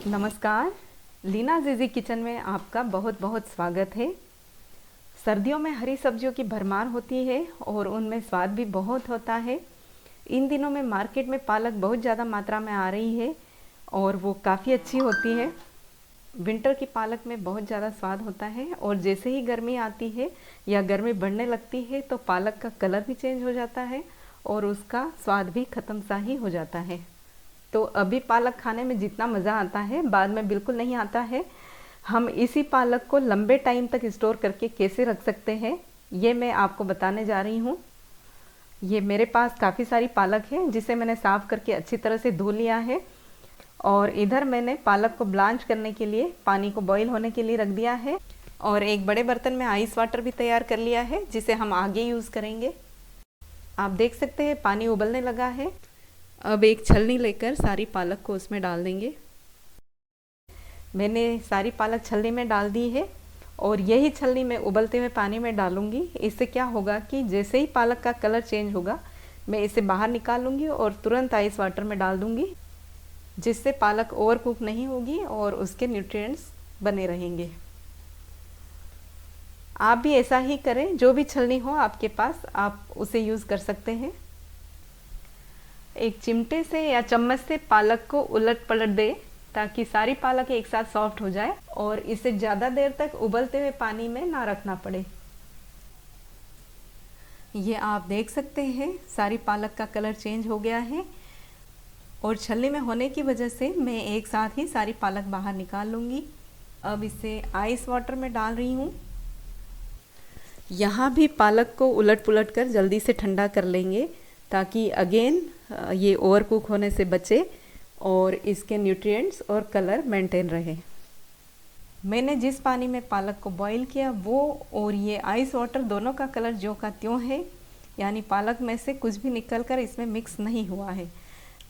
नमस्कार। लीना ज़ीज़ी किचन में आपका बहुत बहुत स्वागत है। सर्दियों में हरी सब्जियों की भरमार होती है और उनमें स्वाद भी बहुत होता है। इन दिनों में मार्केट में पालक बहुत ज़्यादा मात्रा में आ रही है और वो काफ़ी अच्छी होती है। विंटर की पालक में बहुत ज़्यादा स्वाद होता है और जैसे ही गर्मी आती है या गर्मी बढ़ने लगती है तो पालक का कलर भी चेंज हो जाता है और उसका स्वाद भी ख़त्म सा ही हो जाता है। तो अभी पालक खाने में जितना मज़ा आता है बाद में बिल्कुल नहीं आता है। हम इसी पालक को लंबे टाइम तक स्टोर करके कैसे रख सकते हैं ये मैं आपको बताने जा रही हूँ। ये मेरे पास काफ़ी सारी पालक है जिसे मैंने साफ़ करके अच्छी तरह से धो लिया है और इधर मैंने पालक को ब्लांच करने के लिए पानी को बॉईल होने के लिए रख दिया है और एक बड़े बर्तन में आइस वाटर भी तैयार कर लिया है जिसे हम आगे यूज़ करेंगे। आप देख सकते हैं पानी उबलने लगा है। अब एक छलनी लेकर सारी पालक को उसमें डाल देंगे। मैंने सारी पालक छलनी में डाल दी है और यही छलनी मैं उबलते हुए पानी में डालूंगी। इससे क्या होगा कि जैसे ही पालक का कलर चेंज होगा मैं इसे बाहर निकाल लूँगी और तुरंत आइस वाटर में डाल दूँगी, जिससे पालक ओवर कुक नहीं होगी और उसके न्यूट्रिएंट्स बने रहेंगे। आप भी ऐसा ही करें, जो भी छलनी हो आपके पास आप उसे यूज़ कर सकते हैं। एक चिमटे से या चम्मच से पालक को उलट पलट दें ताकि सारी पालक एक साथ सॉफ्ट हो जाए और इसे ज़्यादा देर तक उबलते हुए पानी में ना रखना पड़े। ये आप देख सकते हैं सारी पालक का कलर चेंज हो गया है और छलनी में होने की वजह से मैं एक साथ ही सारी पालक बाहर निकाल लूँगी। अब इसे आइस वाटर में डाल रही हूँ। यहाँ भी पालक को उलट पुलट कर जल्दी से ठंडा कर लेंगे ताकि अगेन ये ओवर कुक होने से बचे और इसके न्यूट्रिएंट्स और कलर मेंटेन रहे। मैंने जिस पानी में पालक को बॉईल किया वो और ये आइस वाटर दोनों का कलर ज्यों का त्यों है, यानी पालक में से कुछ भी निकल कर इसमें मिक्स नहीं हुआ है।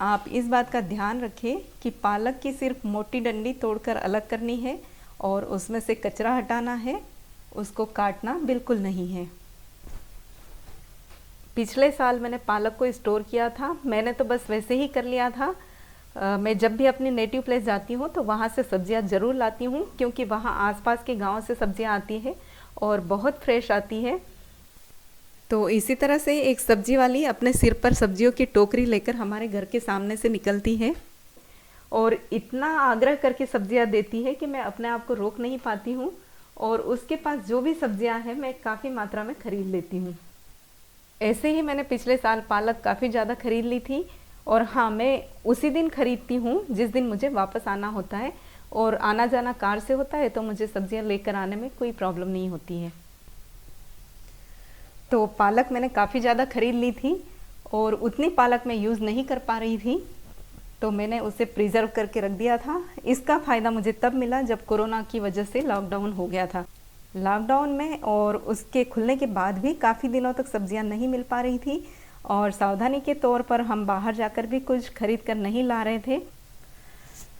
आप इस बात का ध्यान रखें कि पालक की सिर्फ मोटी डंडी तोड़कर अलग करनी है और उसमें से कचरा हटाना है, उसको काटना बिल्कुल नहीं है। पिछले साल मैंने पालक को स्टोर किया था, मैंने तो बस वैसे ही कर लिया था। मैं जब भी अपनी नेटिव प्लेस जाती हूँ तो वहाँ से सब्जियाँ ज़रूर लाती हूँ क्योंकि वहाँ आसपास के गांव से सब्जियाँ आती है और बहुत फ्रेश आती है। तो इसी तरह से एक सब्जी वाली अपने सिर पर सब्जियों की टोकरी लेकर हमारे घर के सामने से निकलती है और इतना आग्रह करके सब्जियाँ देती है कि मैं अपने आप को रोक नहीं पाती हूँ और उसके पास जो भी सब्जियाँ हैं मैं काफ़ी मात्रा में ख़रीद लेती हूँ। ऐसे ही मैंने पिछले साल पालक काफ़ी ज़्यादा ख़रीद ली थी और हाँ, मैं उसी दिन ख़रीदती हूँ जिस दिन मुझे वापस आना होता है और आना जाना कार से होता है तो मुझे सब्जियाँ लेकर आने में कोई प्रॉब्लम नहीं होती है। तो पालक मैंने काफ़ी ज़्यादा ख़रीद ली थी और उतनी पालक मैं यूज़ नहीं कर पा रही थी तो मैंने उसे प्रिजर्व करके रख दिया था। इसका फ़ायदा मुझे तब मिला जब कोरोना की वजह से लॉकडाउन हो गया था। लॉकडाउन में और उसके खुलने के बाद भी काफ़ी दिनों तक सब्जियां नहीं मिल पा रही थी और सावधानी के तौर पर हम बाहर जाकर भी कुछ खरीद कर नहीं ला रहे थे।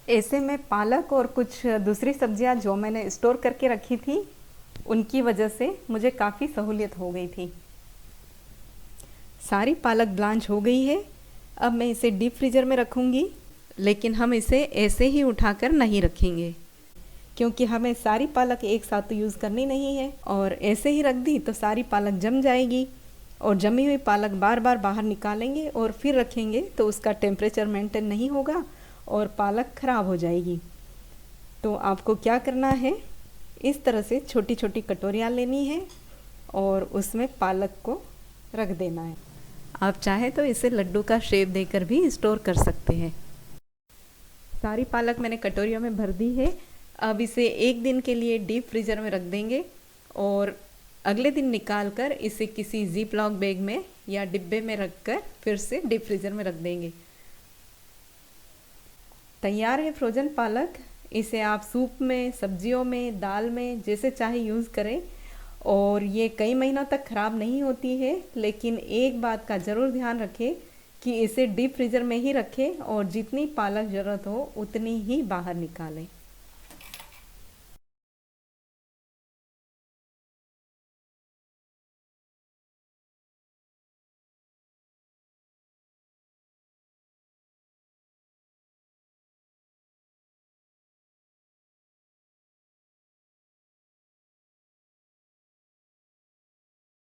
ऐसे में पालक और कुछ दूसरी सब्जियां जो मैंने स्टोर करके रखी थी उनकी वजह से मुझे काफ़ी सहूलियत हो गई थी। सारी पालक ब्लांच हो गई है। अब मैं इसे डीप फ्रीज़र में रखूँगी, लेकिन हम इसे ऐसे ही उठाकर नहीं रखेंगे क्योंकि हमें सारी पालक एक साथ तो यूज़ करनी नहीं है और ऐसे ही रख दी तो सारी पालक जम जाएगी और जमी हुई पालक बार बार बाहर निकालेंगे और फिर रखेंगे तो उसका टेम्परेचर मेंटेन नहीं होगा और पालक ख़राब हो जाएगी। तो आपको क्या करना है, इस तरह से छोटी छोटी कटोरियाँ लेनी है और उसमें पालक को रख देना है। आप चाहे तो इसे लड्डू का शेप देकर भी स्टोर कर सकते हैं। सारी पालक मैंने कटोरियों में भर दी है। अब इसे एक दिन के लिए डीप फ्रीज़र में रख देंगे और अगले दिन निकाल कर इसे किसी ज़िप लॉक बैग में या डिब्बे में रखकर फिर से डीप फ्रीज़र में रख देंगे। तैयार है फ्रोज़न पालक। इसे आप सूप में, सब्जियों में, दाल में जैसे चाहे यूज़ करें और ये कई महीनों तक ख़राब नहीं होती है। लेकिन एक बात का ज़रूर ध्यान रखें कि इसे डीप फ्रीज़र में ही रखें और जितनी पालक ज़रूरत हो उतनी ही बाहर निकालें।